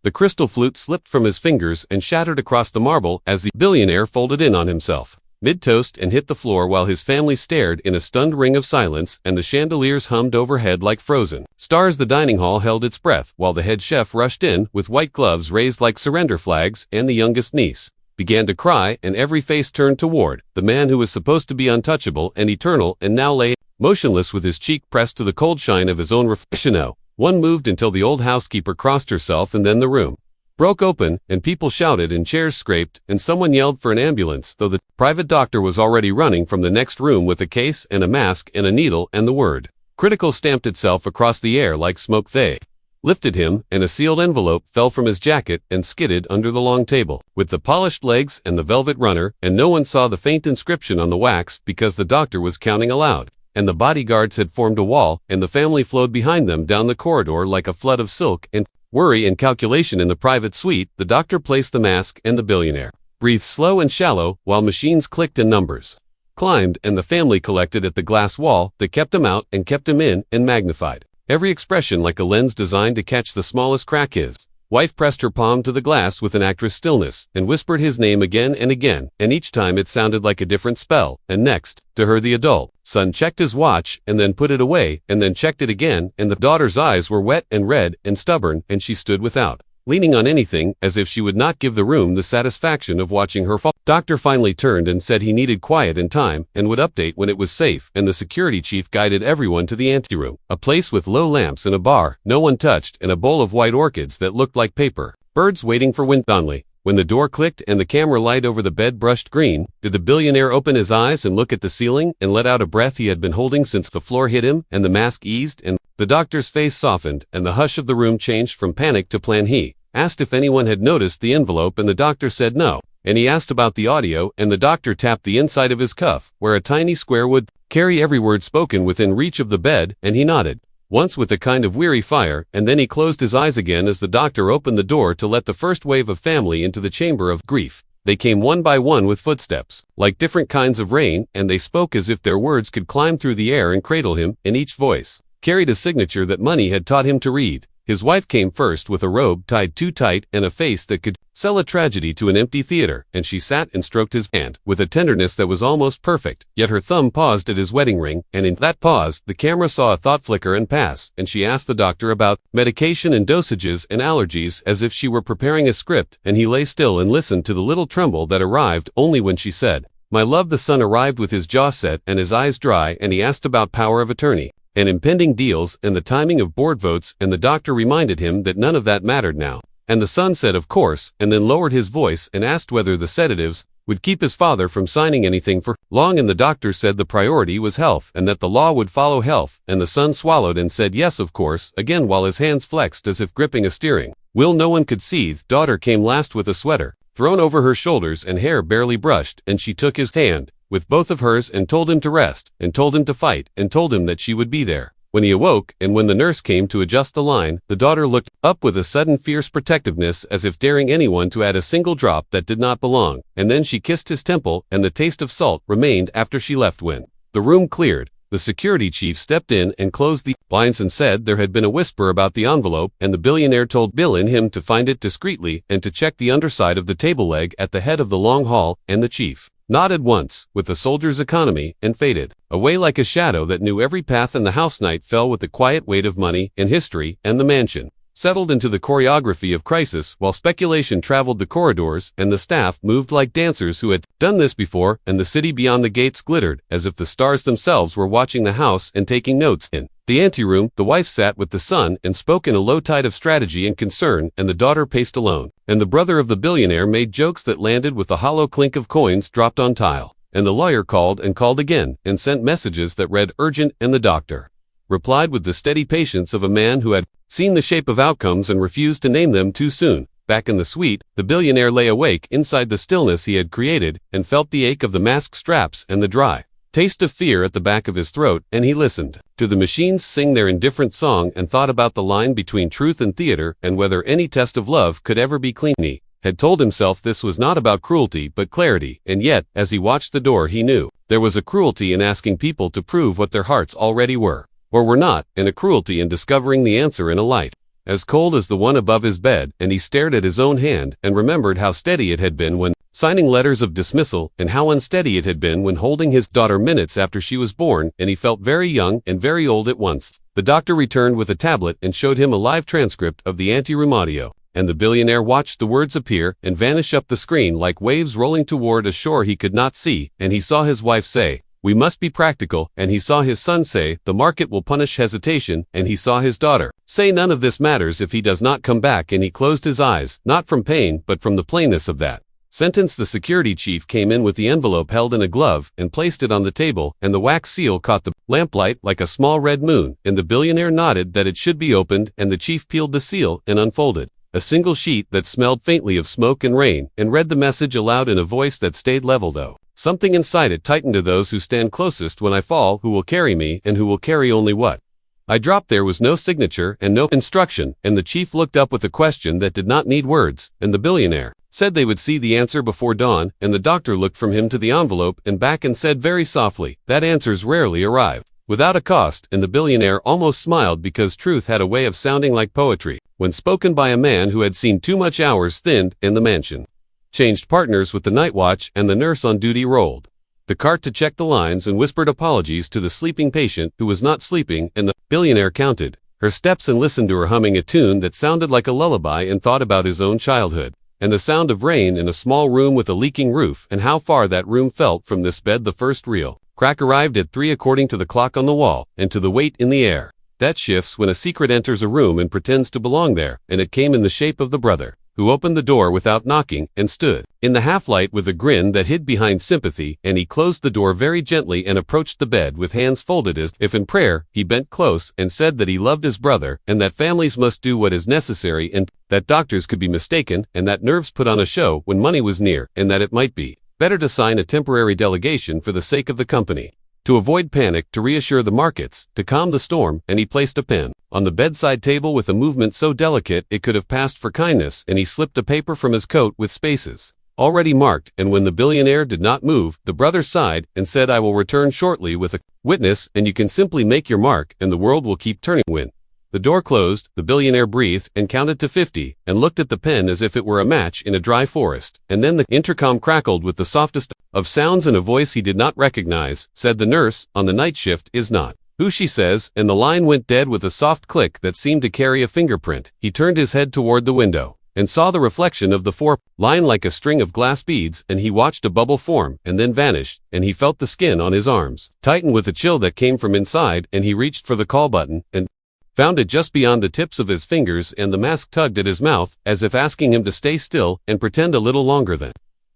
The crystal flute slipped from his fingers and shattered across the marble as the billionaire folded in on himself, mid-toast, and hit the floor while his family stared in a stunned ring of silence and the chandeliers hummed overhead like frozen stars. The dining hall held its breath while the head chef rushed in with white gloves raised like surrender flags, and the youngest niece began to cry, and every face turned toward the man who was supposed to be untouchable and eternal and now lay motionless with his cheek pressed to the cold shine of his own reflection. No one moved until the old housekeeper crossed herself, and then the room broke open, and people shouted and chairs scraped, and someone yelled for an ambulance, though the private doctor was already running from the next room with a case and a mask and a needle, and the word critical stamped itself across the air like smoke. They lifted him, and a sealed envelope fell from his jacket and skidded under the long table with the polished legs and the velvet runner, and no one saw the faint inscription on the wax because the doctor was counting aloud, and the bodyguards had formed a wall, and the family flowed behind them down the corridor like a flood of silk and worry and calculation. In the private suite, the doctor placed the mask, and the billionaire breathed slow and shallow while machines clicked and numbers climbed, and the family collected at the glass wall that kept him out and kept him in and magnified every expression like a lens designed to catch the smallest crack. His wife pressed her palm to the glass with an actress stillness and whispered his name again and again, and each time it sounded like a different spell. And next to her the adult son checked his watch and then put it away and then checked it again, and the daughter's eyes were wet and red and stubborn, and she stood without leaning on anything, as if she would not give the room the satisfaction of watching her fall. Doctor finally turned and said he needed quiet and time and would update when it was safe, and the security chief guided everyone to the anteroom, a place with low lamps and a bar no one touched, and a bowl of white orchids that looked like paper birds waiting for wind. Only when the door clicked and the camera light over the bed brushed green, did the billionaire open his eyes and look at the ceiling and let out a breath he had been holding since the floor hit him, and the mask eased, and the doctor's face softened, and the hush of the room changed from panic to plan. He asked if anyone had noticed the envelope, and the doctor said no, and he asked about the audio, and the doctor tapped the inside of his cuff, where a tiny square would carry every word spoken within reach of the bed, and he nodded once with a kind of weary fire, and then he closed his eyes again as the doctor opened the door to let the first wave of family into the chamber of grief. They came one by one with footsteps like different kinds of rain, and they spoke as if their words could climb through the air and cradle him, and each voice carried a signature that money had taught him to read. His wife came first with a robe tied too tight and a face that could sell a tragedy to an empty theater, and she sat and stroked his hand with a tenderness that was almost perfect, yet her thumb paused at his wedding ring, and in that pause the camera saw a thought flicker and pass, and she asked the doctor about medication and dosages and allergies as if she were preparing a script, and he lay still and listened to the little tremble that arrived only when she said, "My love." The son arrived with his jaw set and his eyes dry, and he asked about power of attorney and impending deals and the timing of board votes, and the doctor reminded him that none of that mattered now. And the son said of course, and then lowered his voice and asked whether the sedatives would keep his father from signing anything for long, and the doctor said the priority was health and that the law would follow health, and the son swallowed and said yes of course again while his hands flexed as if gripping a steering wheel no one could see. Daughter came last with a sweater thrown over her shoulders and hair barely brushed, and she took his hand with both of hers and told him to rest, and told him to fight, and told him that she would be there when he awoke. And when the nurse came to adjust the line, the daughter looked up with a sudden fierce protectiveness as if daring anyone to add a single drop that did not belong, and then she kissed his temple, and the taste of salt remained after she left. When the room cleared, the security chief stepped in and closed the blinds and said there had been a whisper about the envelope, and the billionaire told Bill and him to find it discreetly and to check the underside of the table leg at the head of the long hall, and the chief nodded once with the soldier's economy and faded away like a shadow that knew every path, and the house night fell with the quiet weight of money and history, and the mansion settled into the choreography of crisis while speculation traveled the corridors, and the staff moved like dancers who had done this before, and the city beyond the gates glittered as if the stars themselves were watching the house and taking notes. In the anteroom, the wife sat with the son and spoke in a low tide of strategy and concern, and the daughter paced alone, and the brother of the billionaire made jokes that landed with the hollow clink of coins dropped on tile, and the lawyer called and called again and sent messages that read urgent, and the doctor replied with the steady patience of a man who had seen the shape of outcomes and refused to name them too soon. Back in the suite, the billionaire lay awake inside the stillness he had created and felt the ache of the mask straps and the dry taste of fear at the back of his throat, and he listened to the machines sing their indifferent song and thought about the line between truth and theater and whether any test of love could ever be clean. He had told himself this was not about cruelty but clarity, and yet, as he watched the door, he knew there was a cruelty in asking people to prove what their hearts already were or were not, and a cruelty in discovering the answer in a light as cold as the one above his bed, and he stared at his own hand and remembered how steady it had been when signing letters of dismissal and how unsteady it had been when holding his daughter minutes after she was born, and he felt very young and very old at once. The doctor returned with a tablet and showed him a live transcript of the antereumatio, and the billionaire watched the words appear and vanish up the screen like waves rolling toward a shore he could not see, and he saw his wife say, "We must be practical," and he saw his son say, "The market will punish hesitation," and he saw his daughter say, "None of this matters if he does not come back," and he closed his eyes, not from pain but from the plainness of that sentence. The security chief came in with the envelope held in a glove and placed it on the table, and the wax seal caught the lamplight like a small red moon, and the billionaire nodded that it should be opened, and the chief peeled the seal and unfolded a single sheet that smelled faintly of smoke and rain, and read the message aloud in a voice that stayed level though something inside it tightened. "To those who stand closest when I fall, who will carry me, and who will carry only what I drop." There was no signature and no instruction, and the chief looked up with a question that did not need words, and the billionaire said they would see the answer before dawn, and the doctor looked from him to the envelope and back and said very softly, "That answers rarely arrive without a cost," and the billionaire almost smiled because truth had a way of sounding like poetry when spoken by a man who had seen too much hours thinned, and the mansion changed partners with the night watch, and the nurse on duty rolled the cart to check the lines and whispered apologies to the sleeping patient who was not sleeping, and the billionaire counted her steps and listened to her humming a tune that sounded like a lullaby and thought about his own childhood, and the sound of rain in a small room with a leaking roof, and how far that room felt from this bed. The first real crack arrived at 3 according to the clock on the wall, and to the weight in the air that shifts when a secret enters a room and pretends to belong there, and it came in the shape of the brother who opened the door without knocking and stood in the half-light with a grin that hid behind sympathy, and he closed the door very gently and approached the bed with hands folded as if in prayer. He bent close and said that he loved his brother, and that families must do what is necessary, and that doctors could be mistaken, and that nerves put on a show when money was near, and that it might be better to sign a temporary delegation for the sake of the company, to avoid panic, to reassure the markets, to calm the storm, and he placed a pen on the bedside table with a movement so delicate it could have passed for kindness, and he slipped a paper from his coat with spaces already marked, and when the billionaire did not move, the brother sighed and said, "I will return shortly with a witness, and you can simply make your mark, and the world will keep turning." When the door closed, the billionaire breathed and counted to 50, and looked at the pen as if it were a match in a dry forest, and then the intercom crackled with the softest of sounds, and a voice he did not recognize said, "The nurse on the night shift is not who she says," and the line went dead with a soft click that seemed to carry a fingerprint. He turned his head toward the window and saw the reflection of the line like a string of glass beads, and he watched a bubble form and then vanish, and he felt the skin on his arms tighten with a chill that came from inside, and he reached for the call button and found it just beyond the tips of his fingers, and the mask tugged at his mouth as if asking him to stay still and pretend a little longer. Then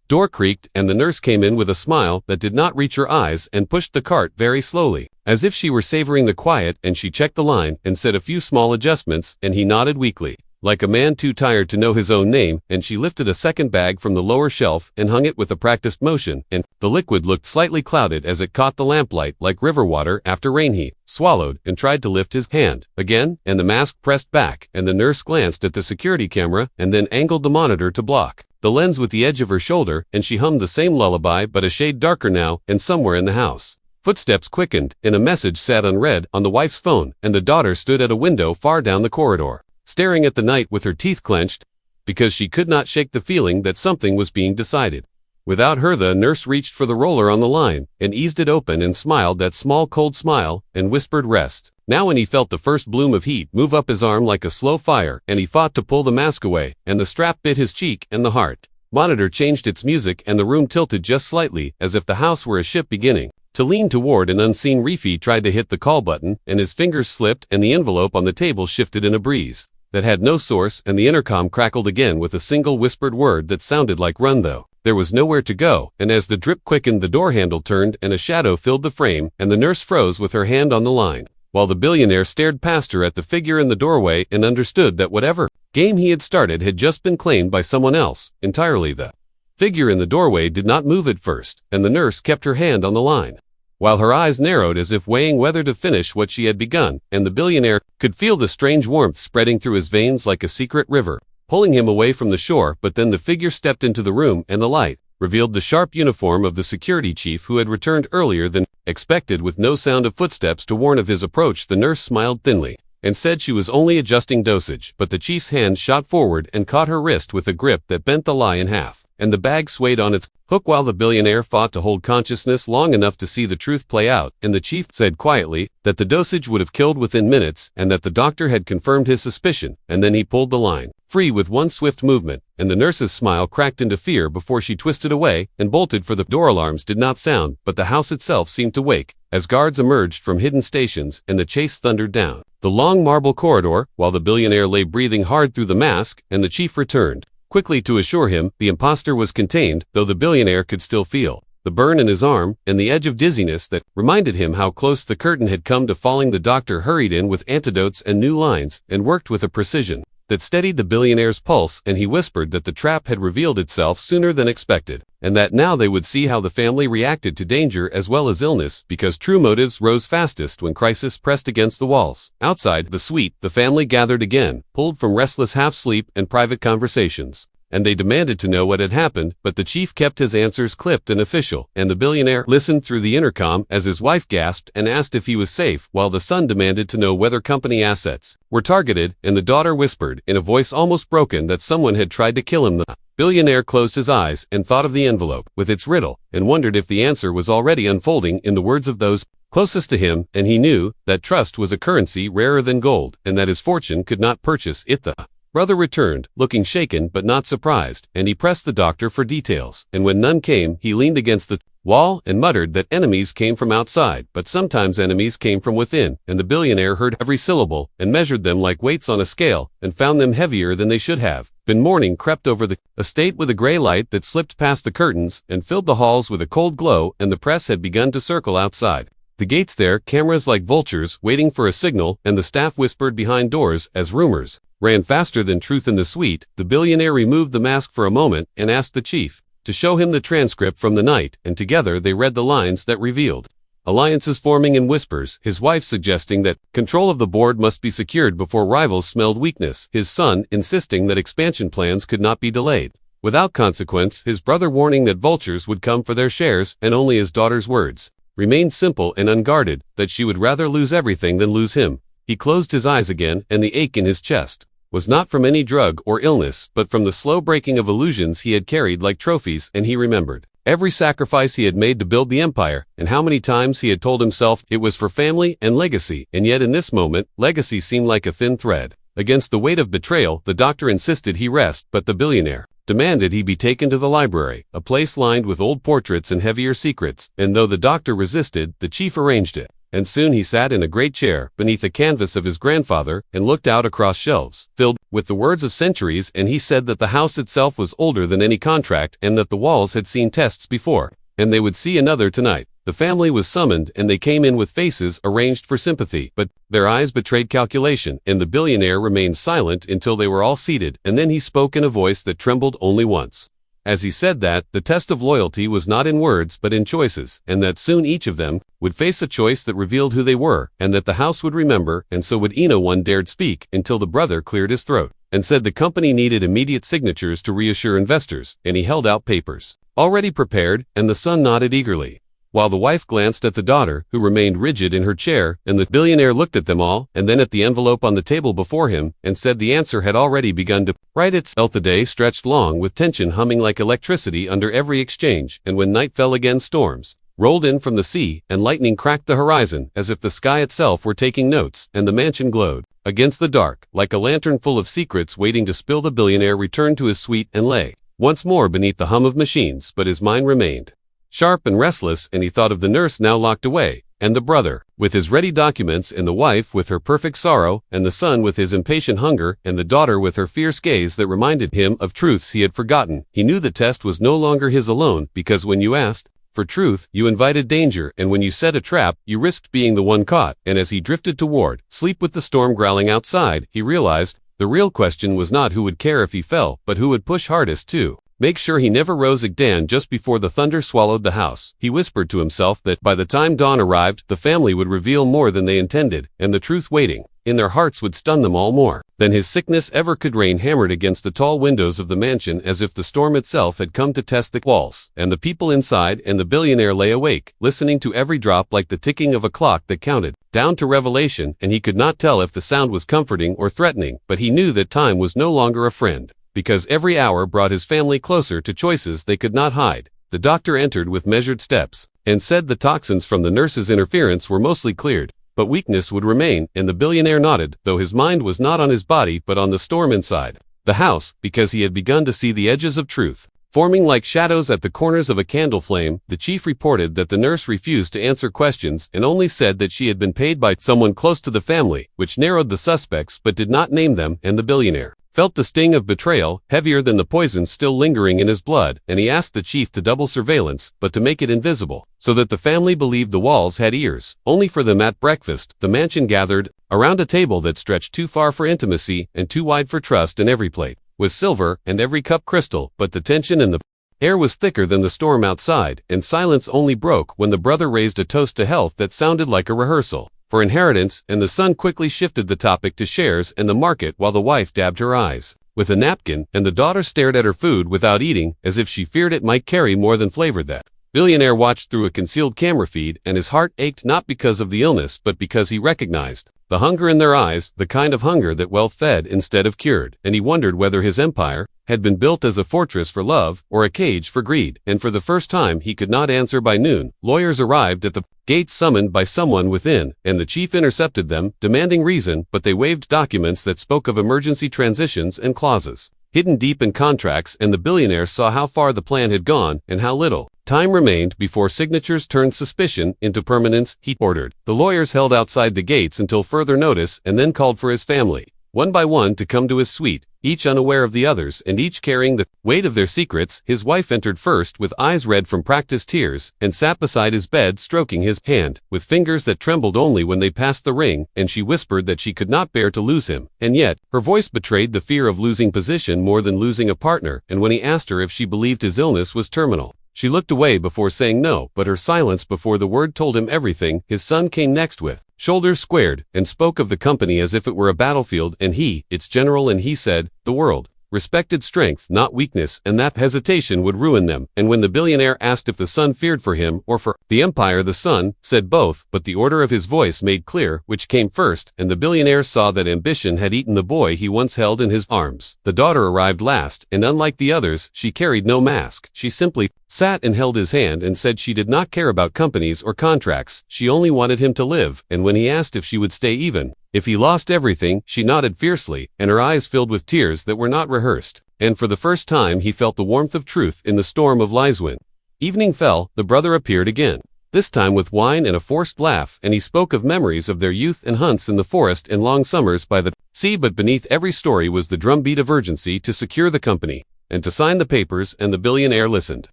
door creaked, and the nurse came in with a smile that did not reach her eyes and pushed the cart very slowly, as if she were savoring the quiet, and she checked the line and said a few small adjustments, and he nodded weakly, like a man too tired to know his own name, and she lifted a second bag from the lower shelf and hung it with a practiced motion, and the liquid looked slightly clouded as it caught the lamplight like river water after rain. He swallowed and tried to lift his hand again, and the mask pressed back, and the nurse glanced at the security camera and then angled the monitor to block the lens with the edge of her shoulder, and she hummed the same lullaby but a shade darker now, and somewhere in the house footsteps quickened, and a message sat unread on the wife's phone, and the daughter stood at a window far down the corridor, staring at the night with her teeth clenched, because she could not shake the feeling that something was being decided. Without her, the nurse reached for the roller on the line, and eased it open, and smiled that small cold smile, and whispered, "Rest." Now, when he felt the first bloom of heat move up his arm like a slow fire, and he fought to pull the mask away, and the strap bit his cheek, and the heart monitor changed its music, and the room tilted just slightly, as if the house were a ship beginning to lean toward an unseen reef. He tried to hit the call button, and his fingers slipped, and the envelope on the table shifted in a breeze that had no source, and the intercom crackled again with a single whispered word that sounded like "run," though there was nowhere to go, and as the drip quickened, the door handle turned, and a shadow filled the frame, and the nurse froze with her hand on the line, while the billionaire stared past her at the figure in the doorway and understood that whatever game he had started had just been claimed by someone else entirely. The figure in the doorway did not move at first, and the nurse kept her hand on the line, while her eyes narrowed as if weighing whether to finish what she had begun, and the billionaire could feel the strange warmth spreading through his veins like a secret river, pulling him away from the shore. But then the figure stepped into the room, and the light revealed the sharp uniform of the security chief, who had returned earlier than expected with no sound of footsteps to warn of his approach. The nurse smiled thinly and said she was only adjusting dosage, but the chief's hand shot forward and caught her wrist with a grip that bent the lie in half, and the bag swayed on its hook while the billionaire fought to hold consciousness long enough to see the truth play out, and the chief said quietly that the dosage would have killed within minutes and that the doctor had confirmed his suspicion, and then he pulled the line free with one swift movement, and the nurse's smile cracked into fear before she twisted away and bolted, for the door alarms did not sound, but the house itself seemed to wake as guards emerged from hidden stations and the chase thundered down the long marble corridor while the billionaire lay breathing hard through the mask, and the chief returned quickly to assure him the imposter was contained, though the billionaire could still feel the burn in his arm and the edge of dizziness that reminded him how close the curtain had come to falling. The doctor hurried in with antidotes and new lines and worked with a precision that steadied the billionaire's pulse, and he whispered that the trap had revealed itself sooner than expected, and that now they would see how the family reacted to danger as well as illness, because true motives rose fastest when crisis pressed against the walls. Outside the suite, the family gathered again, pulled from restless half-sleep and private conversations, and they demanded to know what had happened, but the chief kept his answers clipped and official, and the billionaire listened through the intercom as his wife gasped and asked if he was safe, while the son demanded to know whether company assets were targeted, and the daughter whispered, in a voice almost broken, that someone had tried to kill him. The billionaire closed his eyes and thought of the envelope with its riddle, and wondered if the answer was already unfolding in the words of those closest to him, and he knew that trust was a currency rarer than gold, and that his fortune could not purchase it. The brother returned, looking shaken but not surprised, and he pressed the doctor for details, and when none came, he leaned against the wall and muttered that enemies came from outside, but sometimes enemies came from within, and the billionaire heard every syllable and measured them like weights on a scale and found them heavier than they should have been. Morning crept over the estate with a gray light that slipped past the curtains and filled the halls with a cold glow, and the press had begun to circle outside the gates there, cameras like vultures waiting for a signal, and the staff whispered behind doors as rumors ran faster than truth in the suite. The billionaire removed the mask for a moment and asked the chief to show him the transcript from the night, and together they read the lines that revealed alliances forming in whispers, his wife suggesting that control of the board must be secured before rivals smelled weakness, his son insisting that expansion plans could not be delayed without consequence, his brother warning that vultures would come for their shares, and only his daughter's words remained simple and unguarded, that she would rather lose everything than lose him. He closed his eyes again, and the ache in his chest was not from any drug or illness, but from the slow breaking of illusions he had carried like trophies, and he remembered every sacrifice he had made to build the empire, and how many times he had told himself it was for family and legacy, and yet in this moment, legacy seemed like a thin thread. Against the weight of betrayal, the doctor insisted he rest, but the billionaire demanded he be taken to the library, a place lined with old portraits and heavier secrets, and though the doctor resisted, the chief arranged it. And soon he sat in a great chair beneath the canvas of his grandfather and looked out across shelves filled with the words of centuries, and he said that the house itself was older than any contract and that the walls had seen tests before, and they would see another tonight. The family was summoned, and they came in with faces arranged for sympathy, but their eyes betrayed calculation, and the billionaire remained silent until they were all seated, and then he spoke in a voice that trembled only once. As he said that, the test of loyalty was not in words but in choices, and that soon each of them would face a choice that revealed who they were, and that the house would remember, and so would he. No one dared speak until the brother cleared his throat and said the company needed immediate signatures to reassure investors, and he held out papers already prepared, and the son nodded eagerly, while the wife glanced at the daughter, who remained rigid in her chair, and the billionaire looked at them all, and then at the envelope on the table before him, and said the answer had already begun to write itself. The day stretched long, with tension humming like electricity under every exchange, and when night fell again, storms rolled in from the sea, and lightning cracked the horizon, as if the sky itself were taking notes, and the mansion glowed against the dark, like a lantern full of secrets waiting to spill. The billionaire returned to his suite and lay once more beneath the hum of machines, but his mind remained sharp and restless, and he thought of the nurse now locked away, and the brother with his ready documents, and the wife with her perfect sorrow, and the son with his impatient hunger, and the daughter with her fierce gaze that reminded him of truths he had forgotten. He knew the test was no longer his alone, because when you asked for truth, you invited danger, and when you set a trap, you risked being the one caught. And as he drifted toward sleep with the storm growling outside, he realized the real question was not who would care if he fell, but who would push hardest to make sure he never rose again just before the thunder swallowed the house. He whispered to himself that by the time dawn arrived, the family would reveal more than they intended, and the truth waiting in their hearts would stun them all more than his sickness ever could. Rain hammered against the tall windows of the mansion as if the storm itself had come to test the walls, and the people inside and the billionaire lay awake, listening to every drop like the ticking of a clock that counted down to revelation, and he could not tell if the sound was comforting or threatening, but he knew that time was no longer a friend, because every hour brought his family closer to choices they could not hide. The doctor entered with measured steps, and said the toxins from the nurse's interference were mostly cleared, but weakness would remain, and the billionaire nodded, though his mind was not on his body but on the storm inside the house, because he had begun to see the edges of truth forming like shadows at the corners of a candle flame. The chief reported that the nurse refused to answer questions and only said that she had been paid by someone close to the family, which narrowed the suspects but did not name them, and the billionaire felt the sting of betrayal, heavier than the poison still lingering in his blood, and he asked the chief to double surveillance, but to make it invisible, so that the family believed the walls had ears. Only for them at breakfast, the mansion gathered around a table that stretched too far for intimacy and too wide for trust, and every plate was silver and every cup crystal, but the tension in the air was thicker than the storm outside, and silence only broke when the brother raised a toast to health that sounded like a rehearsal for inheritance, and the son quickly shifted the topic to shares and the market while the wife dabbed her eyes with a napkin, and the daughter stared at her food without eating, as if she feared it might carry more than flavor. That billionaire watched through a concealed camera feed, and his heart ached not because of the illness but because he recognized the hunger in their eyes, the kind of hunger that wealth fed instead of cured, and he wondered whether his empire had been built as a fortress for love or a cage for greed, and for the first time he could not answer. By noon, lawyers arrived at the gates summoned by someone within, and the chief intercepted them, demanding reason, but they waved documents that spoke of emergency transitions and clauses hidden deep in contracts, and the billionaire saw how far the plan had gone and how little time remained before signatures turned suspicion into permanence. He ordered the lawyers held outside the gates until further notice, and then called for his family, one by one, to come to his suite, each unaware of the others and each carrying the weight of their secrets. His wife entered first with eyes red from practiced tears, and sat beside his bed stroking his hand with fingers that trembled only when they passed the ring, and she whispered that she could not bear to lose him, and yet her voice betrayed the fear of losing position more than losing a partner. And when he asked her if she believed his illness was terminal, she looked away before saying no, but her silence before the word told him everything. His son came next with shoulders squared, and spoke of the company as if it were a battlefield, and he, its general, and he said, the world respected strength, not weakness, and that hesitation would ruin them. And when the billionaire asked if the son feared for him or for the empire, the son said both, but the order of his voice made clear which came first, and the billionaire saw that ambition had eaten the boy he once held in his arms. The daughter arrived last, and unlike the others, she carried no mask. She simply sat and held his hand and said she did not care about companies or contracts, she only wanted him to live. And when he asked if she would stay even if he lost everything, she nodded fiercely, and her eyes filled with tears that were not rehearsed. And for the first time he felt the warmth of truth in the storm of lies. When evening fell, the brother appeared again, this time with wine and a forced laugh, and he spoke of memories of their youth and hunts in the forest and long summers by the sea. But beneath every story was the drumbeat of urgency to secure the company and to sign the papers, and the billionaire listened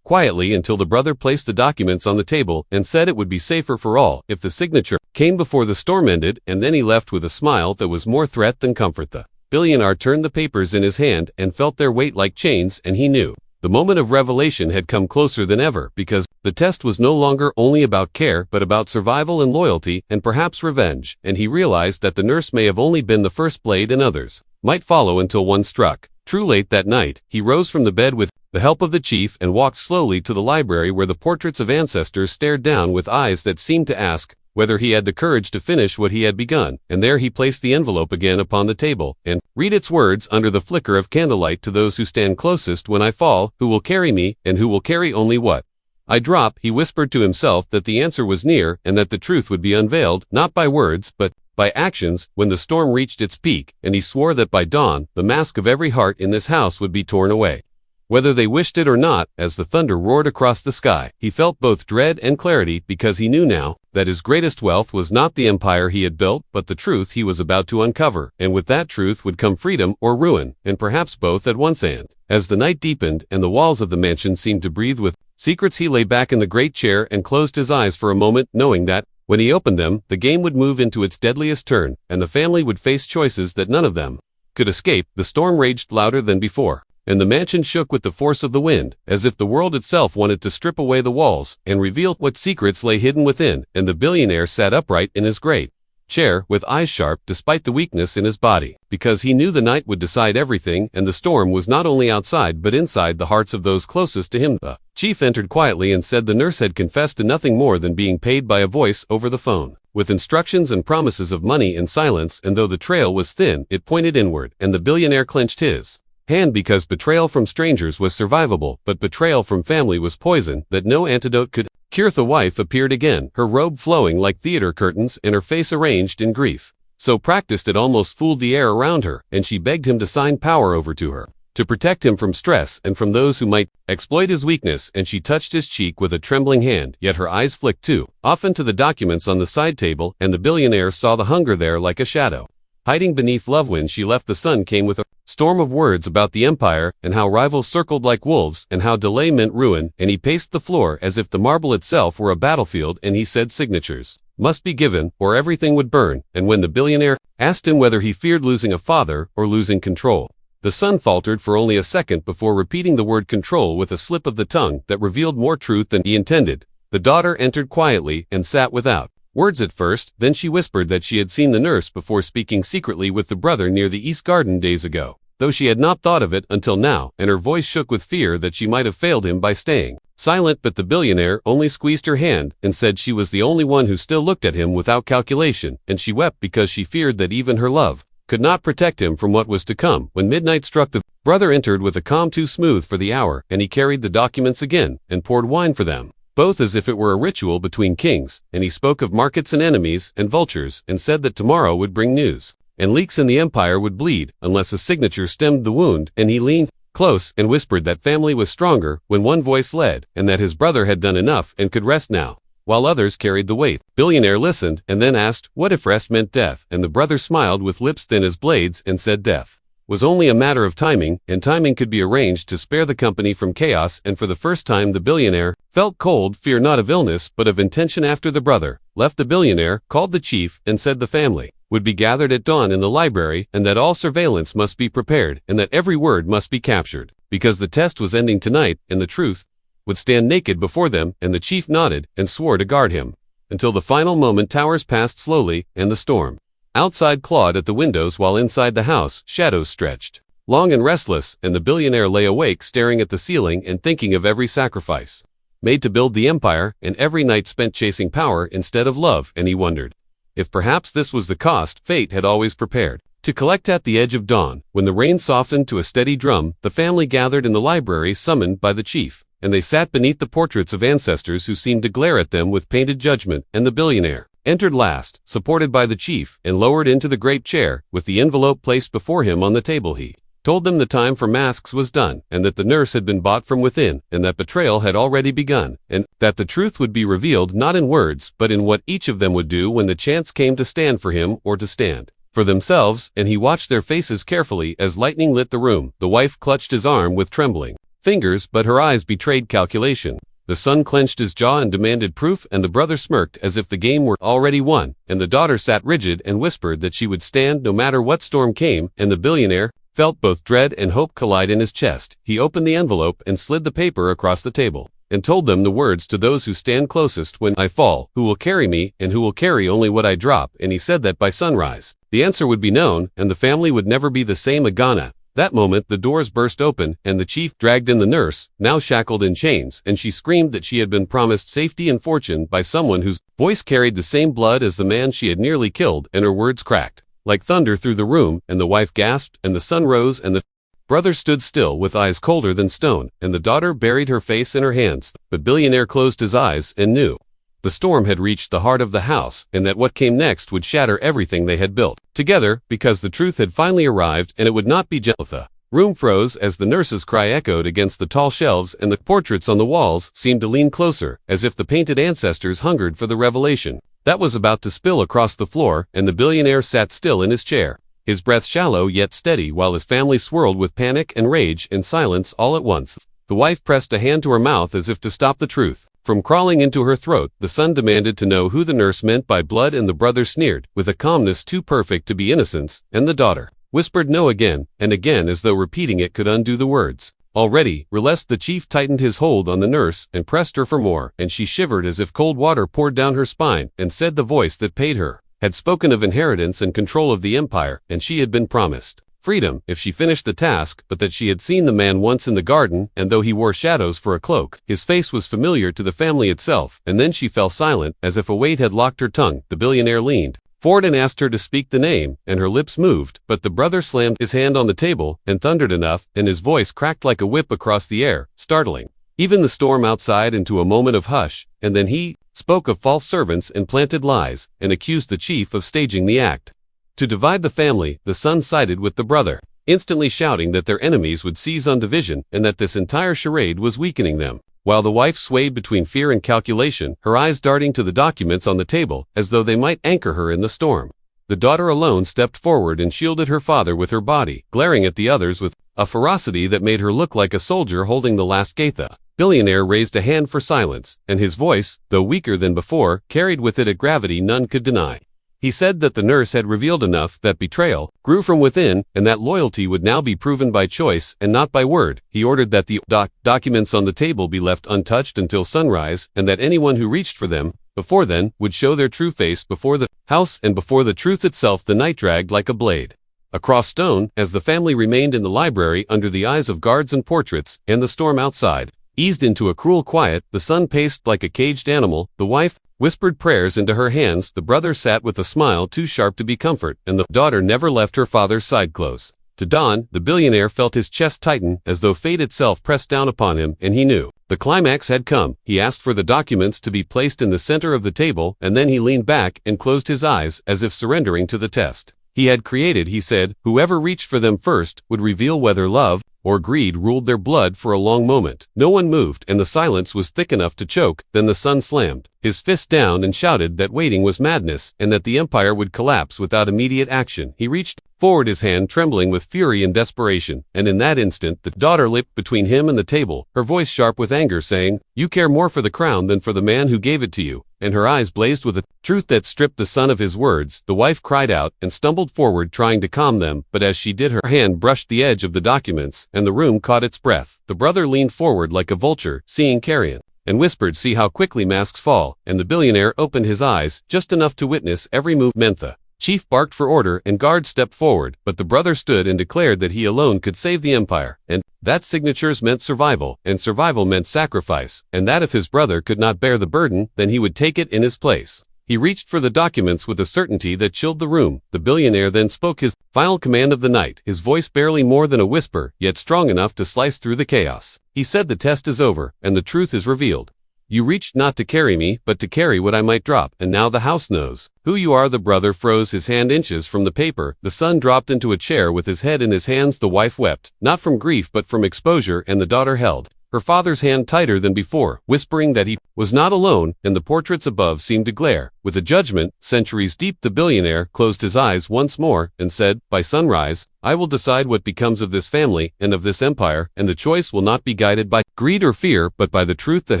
quietly until the brother placed the documents on the table and said it would be safer for all if the signature came before the storm ended, and then he left with a smile that was more threat than comfort. The billionaire turned the papers in his hand and felt their weight like chains, and he knew the moment of revelation had come closer than ever, because the test was no longer only about care but about survival and loyalty and perhaps revenge, and he realized that the nurse may have only been the first blade and others might follow until one struck true. Late that night, he rose from the bed with the help of the chief and walked slowly to the library where the portraits of ancestors stared down with eyes that seemed to ask whether he had the courage to finish what he had begun. And there he placed the envelope again upon the table, and read its words under the flicker of candlelight: to those who stand closest when I fall, who will carry me, and who will carry only what I drop. He whispered to himself that the answer was near, and that the truth would be unveiled, not by words, but by actions, when the storm reached its peak, and he swore that by dawn, the mask of every heart in this house would be torn away, whether they wished it or not. As the thunder roared across the sky, he felt both dread and clarity, because he knew now that his greatest wealth was not the empire he had built, but the truth he was about to uncover, and with that truth would come freedom or ruin, and perhaps both at once. And as the night deepened and the walls of the mansion seemed to breathe with secrets, he lay back in the great chair and closed his eyes for a moment, knowing that when he opened them, the game would move into its deadliest turn, and the family would face choices that none of them could escape. The storm raged louder than before, and the mansion shook with the force of the wind, as if the world itself wanted to strip away the walls and reveal what secrets lay hidden within, and the billionaire sat upright in his great chair, with eyes sharp despite the weakness in his body, because he knew the night would decide everything, and the storm was not only outside but inside the hearts of those closest to him. The chief entered quietly and said the nurse had confessed to nothing more than being paid by a voice over the phone, with instructions and promises of money and silence, and though the trail was thin, it pointed inward, and the billionaire clenched his hand because betrayal from strangers was survivable, but betrayal from family was poison that no antidote could cure. The wife appeared again, her robe flowing like theater curtains and her face arranged in grief. So practiced it almost fooled the air around her, and she begged him to sign power over to her, to protect him from stress and from those who might exploit his weakness, and she touched his cheek with a trembling hand, yet her eyes flicked too often to the documents on the side table, and the billionaire saw the hunger there like a shadow hiding beneath love. When she left, the sun came with a storm of words about the empire, and how rivals circled like wolves, and how delay meant ruin, and he paced the floor as if the marble itself were a battlefield, and he said signatures must be given, or everything would burn. And when the billionaire asked him whether he feared losing a father or losing control, the son faltered for only a second before repeating the word control with a slip of the tongue that revealed more truth than he intended. The daughter entered quietly and sat without words at first, then she whispered that she had seen the nurse before speaking secretly with the brother near the East Garden days ago, though she had not thought of it until now, and her voice shook with fear that she might have failed him by staying silent. But the billionaire only squeezed her hand and said she was the only one who still looked at him without calculation, and she wept because she feared that even her love could not protect him from what was to come. When midnight struck, the brother entered with a calm too smooth for the hour, and he carried the documents again and poured wine for them, both as if it were a ritual between kings, and he spoke of markets and enemies and vultures, and said that tomorrow would bring news, and leaks in the empire would bleed unless a signature stemmed the wound. And he leaned close and whispered that family was stronger when one voice led, and that his brother had done enough and could rest now, while others carried the weight. Billionaire listened and then asked what if rest meant death, and the brother smiled with lips thin as blades and said death was only a matter of timing, and timing could be arranged to spare the company from chaos. And for the first time the billionaire felt cold fear, not of illness but of intention. After the brother left, the billionaire called the chief and said the family would be gathered at dawn in the library, and that all surveillance must be prepared, and that every word must be captured, because the test was ending tonight, and the truth would stand naked before them. And the chief nodded and swore to guard him until the final moment. Towers passed slowly, and the storm outside clawed at the windows, while inside the house shadows stretched long and restless, and the billionaire lay awake staring at the ceiling and thinking of every sacrifice made to build the empire, and every night spent chasing power instead of love. And he wondered if perhaps this was the cost fate had always prepared to collect. At the edge of dawn, when the rain softened to a steady drum, the family gathered in the library summoned by the chief, and they sat beneath the portraits of ancestors who seemed to glare at them with painted judgment. And the billionaire entered last, supported by the chief, and lowered into the great chair. With the envelope placed before him on the table, he told them the time for masks was done, and that the nurse had been bought from within, and that betrayal had already begun, and that the truth would be revealed not in words but in what each of them would do when the chance came to stand for him or to stand for themselves. And he watched their faces carefully as lightning lit the room. The wife clutched his arm with trembling fingers, but her eyes betrayed calculation. The son clenched his jaw and demanded proof, and the brother smirked as if the game were already won, and the daughter sat rigid and whispered that she would stand no matter what storm came. And the billionaire felt both dread and hope collide in his chest. He opened the envelope and slid the paper across the table, and told them the words to those who stand closest when I fall, who will carry me, and who will carry only what I drop. And he said that by sunrise the answer would be known, and the family would never be the same again. That moment the doors burst open, and the chief dragged in the nurse, now shackled in chains, and she screamed that she had been promised safety and fortune by someone whose voice carried the same blood as the man she had nearly killed, and her words cracked like thunder through the room, and the wife gasped, and the son rose, and the brother stood still with eyes colder than stone, and the daughter buried her face in her hands. But billionaire closed his eyes and knew the storm had reached the heart of the house, and that what came next would shatter everything they had built together, because the truth had finally arrived, and it would not be gentle. The room froze as the nurse's cry echoed against the tall shelves, and the portraits on the walls seemed to lean closer, as if the painted ancestors hungered for the revelation that was about to spill across the floor. And the billionaire sat still in his chair, his breath shallow yet steady, while his family swirled with panic and rage and silence all at once. The wife pressed a hand to her mouth as if to stop the truth from crawling into her throat. The son demanded to know who the nurse meant by blood, and the brother sneered with a calmness too perfect to be innocence, and the daughter whispered no again and again as though repeating it could undo the words. Already, relentless, the chief tightened his hold on the nurse and pressed her for more, and she shivered as if cold water poured down her spine, and said the voice that paid her had spoken of inheritance and control of the empire, and she had been promised freedom if she finished the task, but that she had seen the man once in the garden, and though he wore shadows for a cloak, his face was familiar to the family itself. And then she fell silent, as if a weight had locked her tongue. The billionaire leaned forward and asked her to speak the name, and her lips moved, but the brother slammed his hand on the table and thundered enough, and his voice cracked like a whip across the air, startling even the storm outside into a moment of hush. And then he spoke of false servants and planted lies, and accused the chief of staging the act to divide the family. The son sided with the brother, instantly shouting that their enemies would seize on division and that this entire charade was weakening them, while the wife swayed between fear and calculation, her eyes darting to the documents on the table as though they might anchor her in the storm. The daughter alone stepped forward and shielded her father with her body, glaring at the others with a ferocity that made her look like a soldier holding the last Gaitha. Billionaire raised a hand for silence, and his voice, though weaker than before, carried with it a gravity none could deny. He said that the nurse had revealed enough, that betrayal grew from within, and that loyalty would now be proven by choice and not by word. He ordered that the documents on the table be left untouched until sunrise, and that anyone who reached for them before then would show their true face before the house and before the truth itself. The night dragged like a blade across stone as the family remained in the library under the eyes of guards and portraits, and the storm outside eased into a cruel quiet. The son paced like a caged animal, the wife whispered prayers into her hands, the brother sat with a smile too sharp to be comfort, and the daughter never left her father's side close to dawn. The billionaire felt his chest tighten as though fate itself pressed down upon him, and he knew the climax had come. He asked for the documents to be placed in the center of the table, and then he leaned back and closed his eyes as if surrendering to the test he had created. He said, whoever reached for them first would reveal whether love or greed ruled their blood. For a long moment, no one moved, and the silence was thick enough to choke. Then the son slammed his fist down and shouted that waiting was madness, and that the empire would collapse without immediate action. He reached forward, his hand trembling with fury and desperation, and in that instant the daughter leaped between him and the table, her voice sharp with anger, saying, "You care more for the crown than for the man who gave it to you." And her eyes blazed with a truth that stripped the son of his words. The wife cried out and stumbled forward, trying to calm them, but as she did, her hand brushed the edge of the documents, and the room caught its breath. The brother leaned forward like a vulture, seeing carrion, and whispered, "See how quickly masks fall." And the billionaire opened his eyes, just enough to witness every move. Mentha chief barked for order, and guards stepped forward, but the brother stood and declared that he alone could save the empire, and that signatures meant survival, and survival meant sacrifice, and that if his brother could not bear the burden, then he would take it in his place. He reached for the documents with a certainty that chilled the room. The billionaire then spoke his final command of the night, his voice barely more than a whisper, yet strong enough to slice through the chaos. He said, "The test is over, and the truth is revealed. You reached not to carry me, but to carry what I might drop, and now the house knows who you are." The brother froze, his hand inches from the paper. The son dropped into a chair with his head in his hands. The wife wept, not from grief but from exposure, and the daughter held her father's hand tighter than before, whispering that he was not alone, and the portraits above seemed to glare with a judgment centuries deep. The billionaire closed his eyes once more and said, "By sunrise, I will decide what becomes of this family and of this empire, and the choice will not be guided by greed or fear, but by the truth that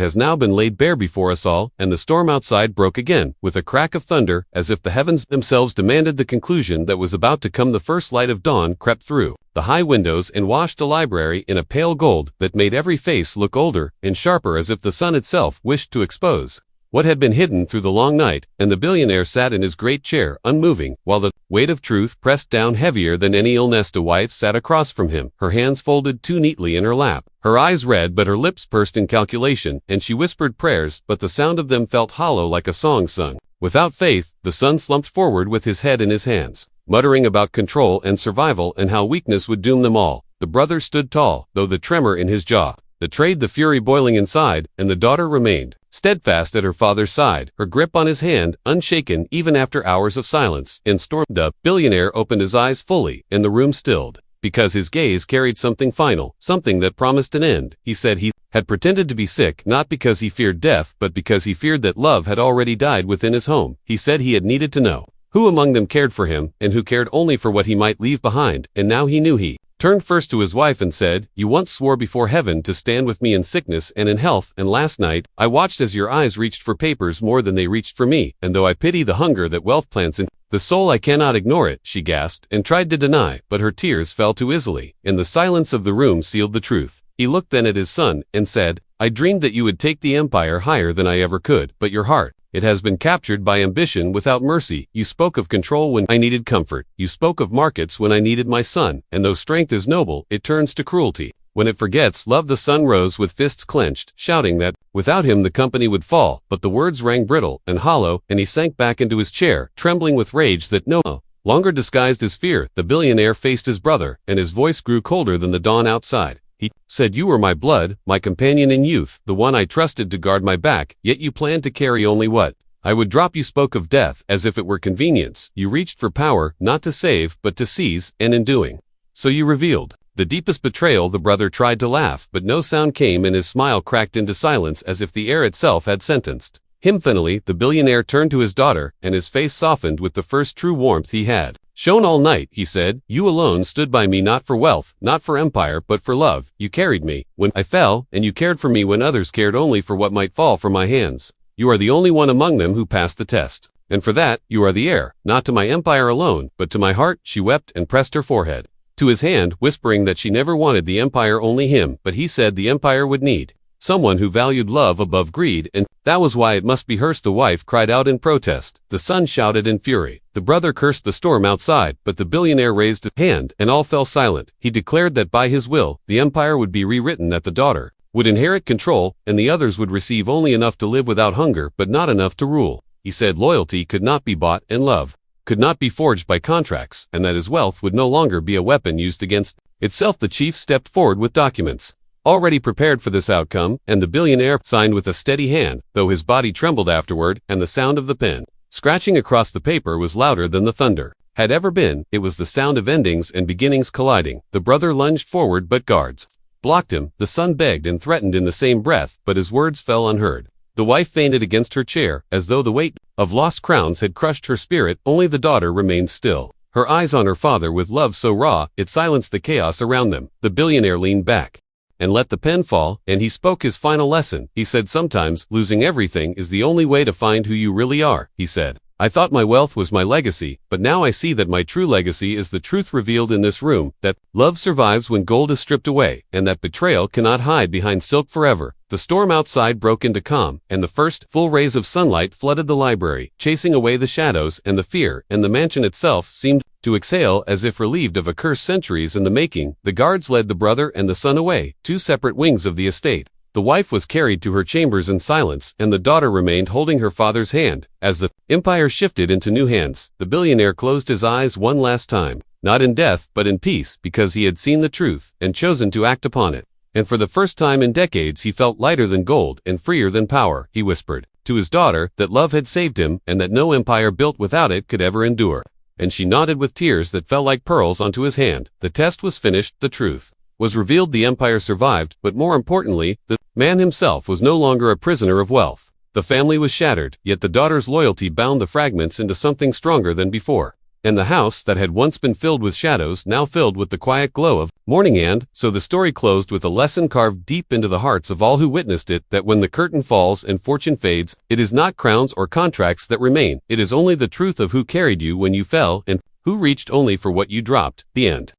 has now been laid bare before us all." And the storm outside broke again, with a crack of thunder, as if the heavens themselves demanded the conclusion that was about to come. The first light of dawn crept through the high windows and washed the library in a pale gold that made every face look older and sharper, as if the sun itself wished to expose what had been hidden through the long night. And the billionaire sat in his great chair, unmoving, while the weight of truth pressed down heavier than any illness. The wife sat across from him, her hands folded too neatly in her lap, her eyes red but her lips pursed in calculation, and she whispered prayers, but the sound of them felt hollow like a song sung without faith. The son slumped forward with his head in his hands, muttering about control and survival and how weakness would doom them all. The brother stood tall, though the tremor in his jaw betrayed the fury boiling inside, and the daughter remained steadfast at her father's side, her grip on his hand unshaken even after hours of silence and storm. The billionaire opened his eyes fully, and the room stilled, because his gaze carried something final, something that promised an end. He said he had pretended to be sick, not because he feared death, but because he feared that love had already died within his home. He said he had needed to know who among them cared for him, and who cared only for what he might leave behind, and now he knew. He turned first to his wife and said, "You once swore before heaven to stand with me in sickness and in health, and last night I watched as your eyes reached for papers more than they reached for me, and though I pity the hunger that wealth plants in The soul, I cannot ignore it, she gasped, and tried to deny, but her tears fell too easily, and the silence of the room sealed the truth. He looked then at his son, and said, I dreamed that you would take the empire higher than I ever could, but your heart, it has been captured by ambition without mercy. You spoke of control when I needed comfort. You spoke of markets when I needed my son, and though strength is noble, it turns to cruelty. When it forgets love, the son rose with fists clenched, shouting that, without him the company would fall, but the words rang brittle and hollow, and he sank back into his chair, trembling with rage that no longer disguised his fear. The billionaire faced his brother, and his voice grew colder than the dawn outside. He said, you were my blood, my companion in youth, the one I trusted to guard my back, yet you planned to carry only what I would drop. You spoke of death as if it were convenience. You reached for power, not to save, but to seize, and in doing so you revealed the deepest betrayal. The brother tried to laugh, but no sound came, and his smile cracked into silence as if the air itself had sentenced him. Finally, the billionaire turned to his daughter, and his face softened with the first true warmth he had shown all night. He said, you alone stood by me, not for wealth, not for empire, but for love. You carried me when I fell, and you cared for me when others cared only for what might fall from my hands. You are the only one among them who passed the test, and for that, you are the heir, not to my empire alone, but to my heart. She wept and pressed her forehead to his hand, whispering that she never wanted the empire, only him, but he said the empire would need someone who valued love above greed, and that was why it must be hers. The wife cried out in protest. The son shouted in fury. The brother cursed the storm outside, but the billionaire raised a hand, and all fell silent. He declared that by his will, the empire would be rewritten, that the daughter would inherit control, and the others would receive only enough to live without hunger, but not enough to rule. He said loyalty could not be bought, and love could not be forged by contracts, and that his wealth would no longer be a weapon used against itself. The chief stepped forward with documents already prepared for this outcome, and the billionaire signed with a steady hand, though his body trembled afterward, and the sound of the pen scratching across the paper was louder than the thunder had ever been. It was the sound of endings and beginnings colliding. The brother lunged forward, but guards blocked him. The son begged and threatened in the same breath, but his words fell unheard. The wife fainted against her chair, as though the weight of lost crowns had crushed her spirit. Only the daughter remained still, her eyes on her father with love so raw, it silenced the chaos around them. The billionaire leaned back and let the pen fall, and he spoke his final lesson. He said, sometimes losing everything is the only way to find who you really are. He said, I thought my wealth was my legacy, but now I see that my true legacy is the truth revealed in this room, that love survives when gold is stripped away, and that betrayal cannot hide behind silk forever. The storm outside broke into calm, and the first full rays of sunlight flooded the library, chasing away the shadows and the fear, and the mansion itself seemed to exhale as if relieved of a curse centuries in the making. The guards led the brother and the son away, two separate wings of the estate. The wife was carried to her chambers in silence, and the daughter remained holding her father's hand. As the empire shifted into new hands, the billionaire closed his eyes one last time, not in death but in peace, because he had seen the truth and chosen to act upon it. And for the first time in decades he felt lighter than gold and freer than power. He whispered to his daughter that love had saved him, and that no empire built without it could ever endure. And she nodded with tears that fell like pearls onto his hand. The test was finished, the truth was revealed, the empire survived, but more importantly, the man himself was no longer a prisoner of wealth. The family was shattered, yet the daughter's loyalty bound the fragments into something stronger than before. And the house that had once been filled with shadows now filled with the quiet glow of morning. And so the story closed with a lesson carved deep into the hearts of all who witnessed it, that when the curtain falls and fortune fades, it is not crowns or contracts that remain. It is only the truth of who carried you when you fell, and who reached only for what you dropped. The end.